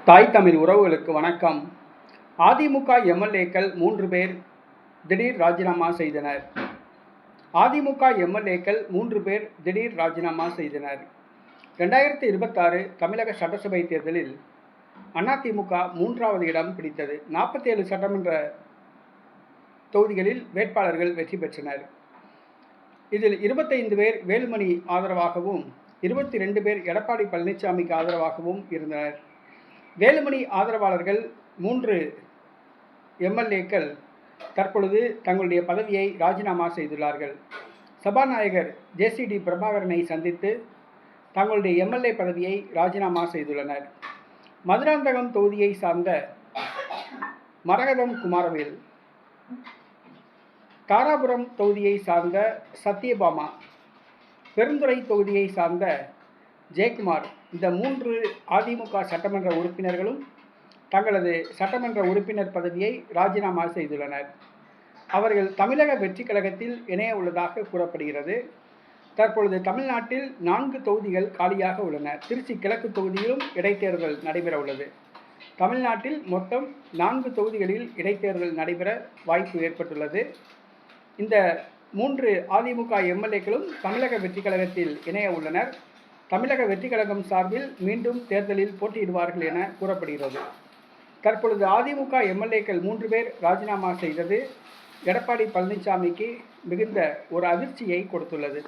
தாய் தமிழ் உறவுகளுக்கு வணக்கம். அதிமுக எம்எல்ஏக்கள் 3 பேர் திடீர் ராஜினாமா செய்தனர். அதிமுக எம்எல்ஏக்கள் 3 பேர் திடீர் ராஜினாமா செய்தனர். 2026 தமிழக சட்டசபை தேர்தலில் அதிமுக 3வது இடம் பிடித்தது. 47 சட்டமன்ற தொகுதிகளில் வேட்பாளர்கள் வெற்றி பெற்றனர். இதில் 25 பேர் வேலுமணி ஆதரவாகவும் 22 பேர் எடப்பாடி பழனிசாமிக்கு ஆதரவாகவும் இருந்தனர். வேலுமணி ஆதரவாளர்கள் 3 எம்எல்ஏக்கள் தற்பொழுது தங்களுடைய பதவியை ராஜினாமா செய்துள்ளார்கள். சபாநாயகர் ஜேசிடி பிரபாகரனை சந்தித்து தங்களுடைய எம்எல்ஏ பதவியை ராஜினாமா செய்துள்ளனர். மதுராந்தகம் தொகுதியை சார்ந்த மரகதம் குமாரவேல், தாராபுரம் தொகுதியை சார்ந்த சத்யபாமா, பெருந்துறை தொகுதியை சார்ந்த ஜெயக்குமார், இந்த 3 அதிமுக சட்டமன்ற உறுப்பினர்களும் தங்களது சட்டமன்ற உறுப்பினர் பதவியை ராஜினாமா செய்துள்ளனர். அவர்கள் தமிழக வெற்றி கழகத்தில் இணைய உள்ளதாக கூறப்படுகிறது. தற்பொழுது தமிழ்நாட்டில் 4 தொகுதிகள் காலியாக உள்ளன. திருச்சி கிழக்கு தொகுதியிலும் இடைத்தேர்தல் நடைபெற உள்ளது. தமிழ்நாட்டில் மொத்தம் 4 தொகுதிகளில் இடைத்தேர்தல் நடைபெற வாய்ப்பு ஏற்பட்டுள்ளது. இந்த 3 அதிமுக எம்எல்ஏக்களும் தமிழக வெற்றி கழகத்தில் இணைய உள்ளனர். தமிழக வெற்றி கழகம் சார்பில் மீண்டும் தேர்தலில் போட்டியிடுவார்கள் என கூறப்படுகிறது. தற்பொழுது அதிமுக எம்எல்ஏக்கள் 3 பேர் ராஜினாமா செய்தது எடப்பாடி பழனிசாமிக்கு மிகுந்த ஒரு அதிர்ச்சியை கொடுத்துள்ளது.